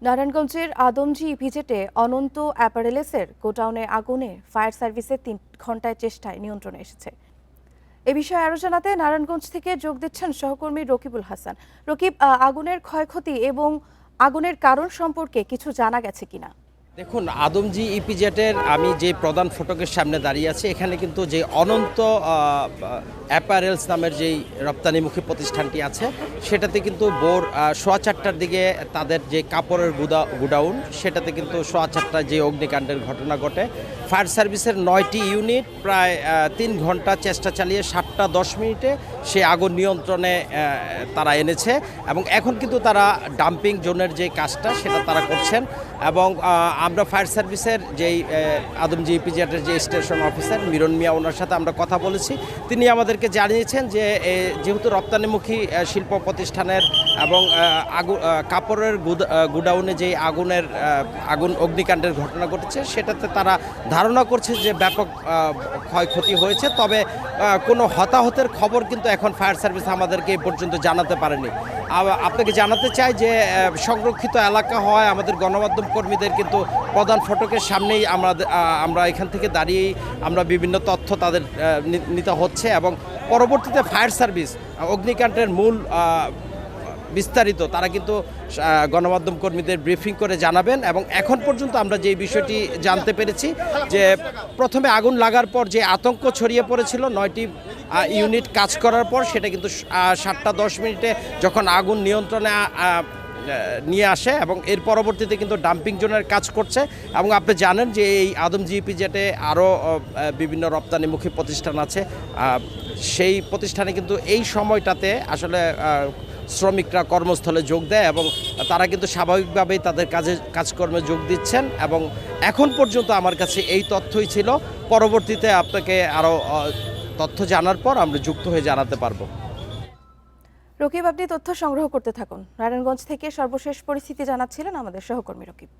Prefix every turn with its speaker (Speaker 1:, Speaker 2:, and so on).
Speaker 1: নারায়ণগঞ্জের আদমজী ইপিজেডে অনন্ত অ্যাপারেলসের গোডাউনে আগুনে ফায়ার সার্ভিসের ৩ ঘণ্টায় চেষ্টায় নিয়ন্ত্রণে এসেছে। এ বিষয়ে আরও জানাতে নারায়ণগঞ্জ থেকে যোগ দিচ্ছেন সহকর্মী রকিবুল হাসান। রকিব, আগুনের ক্ষয়ক্ষতি এবং আগুনের কারণ সম্পর্কে কিছু জানা গেছে কিনা?
Speaker 2: দেখুন, আদমজী ইপিজেডের আমি যে প্রধান ফটকের সামনে দাঁড়িয়ে আছি, এখানে কিন্তু যে অনন্ত অ্যাপারেলস নামের যেই রপ্তানিমুখী প্রতিষ্ঠানটি আছে, সেটাতে কিন্তু ভোর 4:15টার দিকে তাদের যে কাপড়ের গুডাউন, সেটাতে কিন্তু 4:15টায় যে অগ্নিকাণ্ডের ঘটনা ঘটে। ফায়ার সার্ভিসের 9টি ইউনিট প্রায় 3 ঘন্টা চেষ্টা চালিয়ে 7:10 সে আগুন নিয়ন্ত্রণে তারা এনেছে এবং এখন কিন্তু তারা ডাম্পিং জোনের যে কাজটা সেটা তারা করছেন। এবং আমরা ফায়ার সার্ভিসের যেই আদমজী ইপিজেডের যে স্টেশন অফিসার মিরন মিয়া, ওনার সাথে আমরা কথা বলেছি। তিনি আমাদেরকে জানিয়েছেন যে যেহেতু রপ্তানিমুখী শিল্প প্রতিষ্ঠানের এবং কাপড়ের গুডাউনে যেই আগুন অগ্নিকাণ্ডের ঘটনা ঘটেছে, সেটাতে তারা ধারণা করছে যে ব্যাপক ক্ষয়ক্ষতি হয়েছে। তবে কোনো হতাহতের খবর কিন্তু এখন ফায়ার সার্ভিস আমাদেরকে এই পর্যন্ত জানাতে পারেনি। আপনাকে জানাতে চাই যে সংরক্ষিত এলাকা হয় আমাদের গণমাধ্যম কর্মীদের কিন্তু প্রধান ফটকের সামনেই আমরা এখান থেকে দাঁড়িয়েই আমরা বিভিন্ন তথ্য তাদের নিতে হচ্ছে এবং পরবর্তীতে ফায়ার সার্ভিস অগ্নিকাণ্ডের মূল বিস্তারিত তারা কিন্তু গণমাধ্যম কর্মীদের ব্রিফিং করে জানাবেন। এবং এখন পর্যন্ত আমরা যে বিষয়টি জানতে পেরেছি যে প্রথমে আগুন লাগার পর যে আতঙ্ক ছড়িয়ে পড়েছিল 9টি ইউনিট কাজ করার পর, সেটা কিন্তু 7:10 যখন আগুন নিয়ন্ত্রণে নিয়ে আসে এবং এর পরবর্তীতে কিন্তু ডাম্পিং জোনের কাজ করছে। এবং আপনি জানেন যে এই আদমজী ইপিজেডে আরও বিভিন্ন রপ্তানিমুখী প্রতিষ্ঠান আছে, সেই প্রতিষ্ঠানে কিন্তু এই সময়টাতে আসলে শ্রমিকরা কর্মস্থলে যোগ দেয় এবং তারা কিন্তু স্বাভাবিকভাবেই তাদের কাজকর্মে যোগ দিচ্ছেন। এবং এখন পর্যন্ত আমার কাছে এই তথ্যই ছিল। পরবর্তীতে আপনাকে আরও তথ্য জানার পর আমরা যুক্ত হয়ে জানাতে পারবো।
Speaker 1: রকিব, আপনি তথ্য সংগ্রহ করতে থাকুন। নারায়ণগঞ্জ থেকে সর্বশেষ পরিস্থিতি জানাচ্ছিলেন আমাদের সহকর্মী রকিব।